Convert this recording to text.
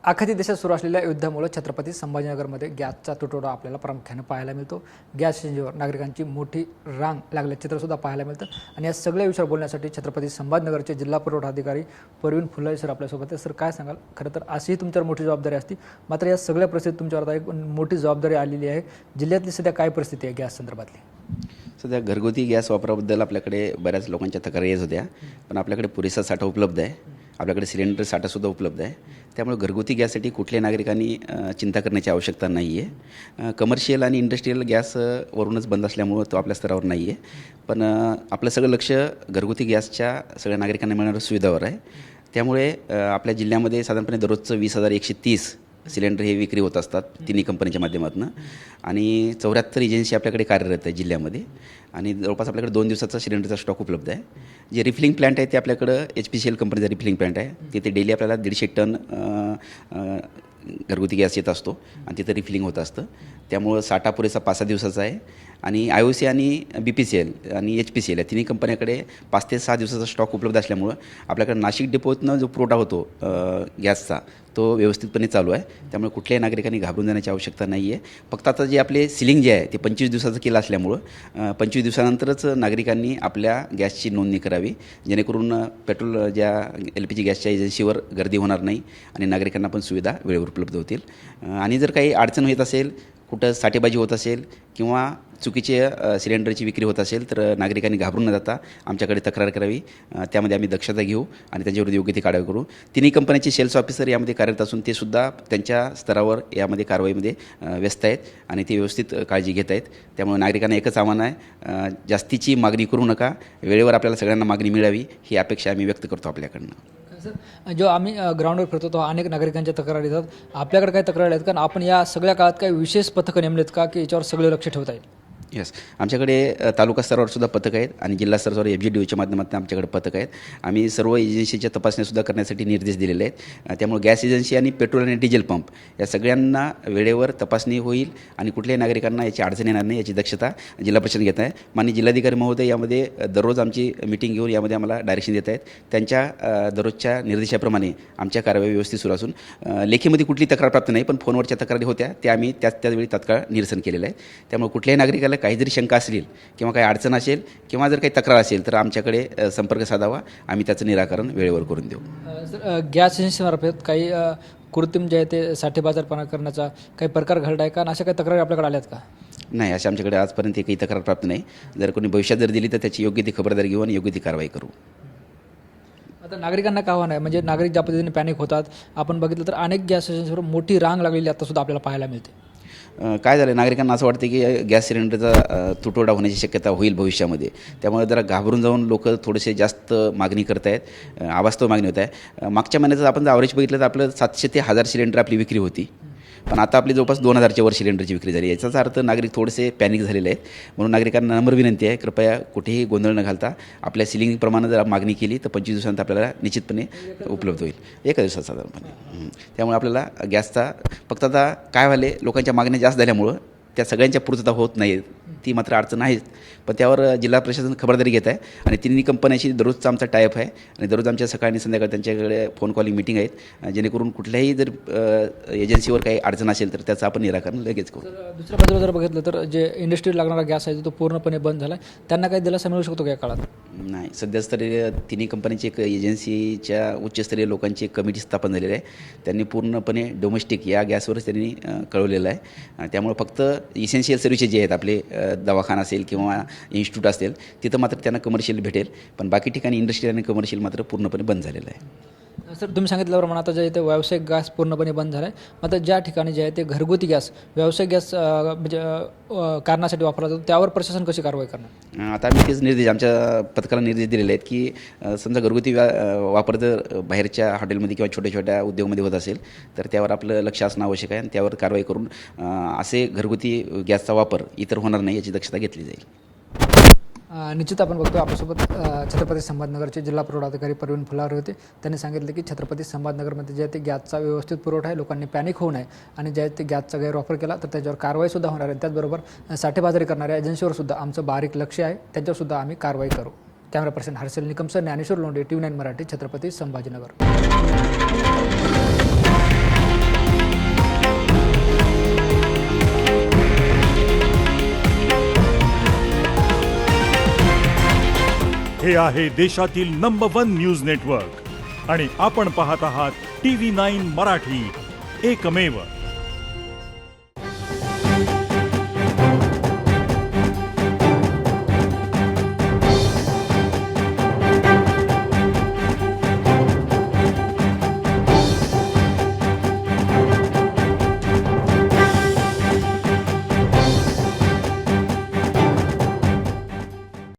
अख्खा देशात सुरू असलेल्या युद्धामुळे छत्रपती संभाजीनगरमध्ये गॅसचा तुटवडा आपल्याला प्रामुख्याने पाहायला मिळतो। गॅस सिलेंडरवर नागरिकांची मोठी रांग लागल्याचे चित्रसुद्धा पाहायला मिळतं। आणि या सगळ्या विषयावर बोलण्यासाठी छत्रपती संभाजीनगरचे जिल्हा पुरवठा अधिकारी परवीन फुलारी सर आपल्यासोबत आहेत। सर, काय सांगाल? खरं तर अशीही तुमच्यावर मोठी जबाबदारी असते, मात्र या सगळ्या परिस्थितीत तुमच्यावर आता एक मोठी जबाबदारी आलेली आहे। जिल्ह्यातली सध्या काय परिस्थिती आहे गॅस संदर्भातली? सध्या घरगुती गॅस वापराबद्दल आपल्याकडे बऱ्याच लोकांच्या तक्रारी येत होत्या, पण आपल्याकडे पुरेसा साठा उपलब्ध आहे। आपल्याकडे सिलेंडर साठासुद्धा उपलब्ध आहे, त्यामुळे घरगुती गॅससाठी कुठल्याही नागरिकांनी चिंता करण्याची आवश्यकता नाही आहे। कमर्शियल आणि इंडस्ट्रियल गॅस वरूनच बंद असल्यामुळं तो आपल्या स्तरावर नाही आहे, पण आपलं सगळं लक्ष घरगुती गॅसच्या सगळ्या नागरिकांना मिळणाऱ्या सुविधावर आहे। त्यामुळे आपल्या जिल्ह्यामध्ये साधारणपणे दररोजचं 20,130 सिलेंडर हे विक्री होत असतात तिन्ही कंपनीच्या माध्यमातून, आणि 74 एजन्सी आपल्याकडे कार्यरत आहे जिल्ह्यामध्ये, आणि जवळपास आपल्याकडे 2 दिवसाचा सिलेंडरचा स्टॉक उपलब्ध आहे। जे रिफिलिंग प्लांट आहे ते आपल्याकडं HPCL कंपनीचा रिफिलिंग प्लांट आहे, तिथे डेली आपल्याला 150 टन घरगुती गॅस येत असतो आणि तिथं रिफिलिंग होत असतं। त्यामुळं साठा पुरेसा 5-6 दिवसाचा आहे, आणि IOC आणि BPCL आणि HPCL या तिन्ही कंपन्याकडे 5 ते 6 दिवसाचा स्टॉक उपलब्ध असल्यामुळं आपल्याकडे नाशिक डिपोतनं जो पुरवठा होतो गॅसचा तो व्यवस्थितपणे चालू आहे। त्यामुळे कुठल्याही नागरिकांनी घाबरून जाण्याची आवश्यकता नाही आहे। फक्त आता जे आपले सिलिंग जे आहे ते 25 दिवसाचं केलं असल्यामुळं 25 दिवसानंतरच नागरिकांनी आपल्या गॅसची नोंदणी करावी, जेणेकरून पेट्रोल ज्या LPG गॅसच्या एजन्सीवर गर्दी होणार नाही आणि नागरिकांना पण सुविधा वेळेवर उपलब्ध होतील। आणि जर काही अडचण येत असेल, कुठं साठेबाजी होत असेल किंवा चुकीचे सिलेंडरची विक्री होत असेल, तर नागरिकांनी घाबरून न जाता आमच्याकडे तक्रार करावी। त्यामध्ये आम्ही दक्षता घेऊ आणि त्यांच्याविरुद्ध योग्य ती कारवाई करू। तिन्ही कंपन्याचे सेल्स ऑफिसर यामध्ये कार्यरत असून ते सुद्धा त्यांच्या स्तरावर यामध्ये कारवाईमध्ये व्यस्त आहेत आणि ते व्यवस्थित काळजी घेत आहेत। त्यामुळे नागरिकांना एकच आव्हान आहे, जास्तीची मागणी करू नका, वेळेवर आपल्याला सगळ्यांना मागणी मिळावी ही अपेक्षा आम्ही व्यक्त करतो आपल्याकडनं। सर, जो आम्ही ग्राउंडवर फिरतो तो अनेक नागरिकांच्या तक्रारी येतात, आपल्याकडे काय तक्रारी आहेत? कारण आपण या सगळ्या काळात काही विशेष पथकं नेमलेत का की याच्यावर सगळे लक्ष ठेवता येईल? येस, आमच्याकडे तालुका स्तरावर सुद्धा पथक आहेत आणि जिल्हा स्तरावर FGDOच्या माध्यमातून आमच्याकडे पथक आहेत। आम्ही सर्व एजन्सीच्या तपासण्यासुद्धा करण्यासाठी निर्देश दिलेले आहेत। त्यामुळे गॅस एजन्सी आणि पेट्रोल आणि डिझेल पंप या सगळ्यांना वेळेवर तपासणी होईल आणि कुठल्याही नागरिकांना याची अडचण येणार नाही याची दक्षता जिल्हा परिषद घेत आहे। माननीय जिल्हाधिकारी महोदय यामध्ये दररोज आमची मिटिंग घेऊन यामध्ये आम्हाला डायरेक्शन देत आहेत। त्यांच्या दररोजच्या निर्देशाप्रमाणे आमच्या कारवाई व्यवस्थित सुरू असून लेखीमध्ये कुठली तक्रार प्राप्त नाही, पण फोनवरच्या तक्रारी होत्या त्या आम्ही त्यावेळी तात्काळ निरसन केलेलं आहे। त्यामुळे कुठल्याही नागरिकाला काही जरी शंका असेल किंवा काही अडचण असेल किंवा जर काही तक्रार असेल तर आमच्याकडे संपर्क साधावा, आम्ही त्याचं निराकरण वेळेवर करून देऊ। सर, गॅस एजन्सीमार्फत काही कृत्रिम जे आहे ते साठेबाजारपणा करण्याचा काही प्रकार घडला आहे का, अशा काही तक्रारी आपल्याकडे आल्यात का? नाही, अशा आमच्याकडे आजपर्यंत काही तक्रार प्राप्त नाही। जर कोणी भविष्यात जर दिली तर त्याची योग्य ती खबरदारी घेऊ आणि योग्य ती कारवाई करू। आता नागरिकांना काय आव्हान आहे, म्हणजे नागरिक ज्या पद्धतीने पॅनिक होतात, आपण बघितलं तर अनेक गॅस एजन्सीवर मोठी रांग लागलेली आतासुद्धा आपल्याला पाहायला मिळते। काय झालं, नागरिकांना असं वाटतं की गॅस सिलेंडरचा तुटवडा होण्याची शक्यता होईल भविष्यामध्ये, त्यामुळे जरा घाबरून जाऊन लोक थोडेसे जास्त मागणी करत आहेत, अवास्तव मागणी होत आहे। मागच्या महिन्याचं आपण जर ॲव्हरेज बघितलं तर आपलं 700 ते 1000 सिलेंडर आपली विक्री होती, पण आता आपली जवळपास 2000च्या वर सिलेंडरची विक्री झाली। याचाच अर्थ नागरिक थोडेसे पॅनिक झालेले आहेत। म्हणून नागरिकांना नम्र विनंती आहे, कृपया कुठेही गोंधळ न घालता आपल्या सिलिंगप्रमाणे जर मागणी केली तर 25 दिवसांत आपल्याला निश्चितपणे उपलब्ध होईल, एका दिवसात साधारणपणे। त्यामुळे आपल्याला गॅसचा फक्त आता काय व्हायले, लोकांच्या मागण्या जास्त झाल्यामुळं त्या सगळ्यांच्या पूर्तता होत नाही, ती मात्र अडचण आहेच, पण त्यावर जिल्हा प्रशासन खबरदारी घेत आहे आणि तिन्ही कंपन्याशी दररोजचा आमचा टायअप आहे आणि दररोज आमच्या सकाळी आणि संध्याकाळी त्यांच्याकडे फोन कॉलिंग मीटिंग आहेत, जेणेकरून कुठल्याही जर एजन्सीवर काही अडचण असेल तर त्याचं आपण निराकरण लगेच करू। दुसऱ्या बाजूला जर बघितलं तर जे इंडस्ट्रीला लागणारा गॅस आहे तो पूर्णपणे बंद झाला आहे, त्यांना काही दिलासा मिळू शकतो का या काळात? नाही, सध्यास्तरीय तिन्ही कंपनीची एक एजन्सीच्या उच्चस्तरीय लोकांची एक कमिटी स्थापन झालेली आहे, त्यांनी पूर्णपणे डोमेस्टिक या गॅसवरच त्यांनी कळवलेलं आहे। त्यामुळे फक्त इसेन्शियल सर्व्हिसेस जे आहेत आपले दवाखाना असेल किंवा इन्स्टिट्यूट असेल तिथं मात्र त्यांना कमर्शियल भेटेल, पण बाकी ठिकाणी इंडस्ट्रियल आणि कमर्शियल मात्र पूर्णपणे बंद झालेलं आहे। सर, तुम्ही सांगितल्याप्रमाणे आता जे ते व्यावसायिक गॅस पूर्णपणे बंद झाला आहे, मात्र ज्या ठिकाणी जे आहे ते घरगुती गॅस व्यावसायिक गॅस म्हणजे कारणासाठी वापरला जातो त्यावर प्रशासन कशी कारवाई करणार? आता आम्ही तेच निर्देश आमच्या पथकाला निर्देश दिलेले आहेत की समजा घरगुती वापर जर बाहेरच्या हॉटेलमध्ये किंवा छोट्या छोट्या उद्योगमध्ये होत असेल तर त्यावर आपलं लक्ष असणं आवश्यक आहे आणि त्यावर कारवाई करून असे घरगुती गॅसचा वापर इतर होणार नाही याची दक्षता घेतली जाईल। निश्चित आपण बघतो आपल्यासोबत छत्रपती संभाजीनगरचे जिल्हा पुरवठा अधिकारी परवीन फुलारी होते। त्यांनी सांगितले की छत्रपती संभाजीनगरमध्ये जे आहे ते गॅसचा व्यवस्थित पुरवठा आहे, लोकांनी पॅनिक होऊ नये आणि जे आहे ते गॅसचा गैरवापर केला तर त्याच्यावर कारवाईसुद्धा होणार आहे। त्याचबरोबर साठेबाजारी करणाऱ्या एजन्सीवर सुद्धा आमचं बारीक लक्ष आहे, त्यांच्यावरसुद्धा आम्ही कारवाई करू। Camera person Harshal Nikam sir, Dnyaneshwar Londhe, TV9 Marathi, Chhatrapati Sambhajinagar. हे आहे देशातील नंबर 1 न्यूज नेटवर्क आणि आपण पाहत आहात TV9 मराठी, एकमेव.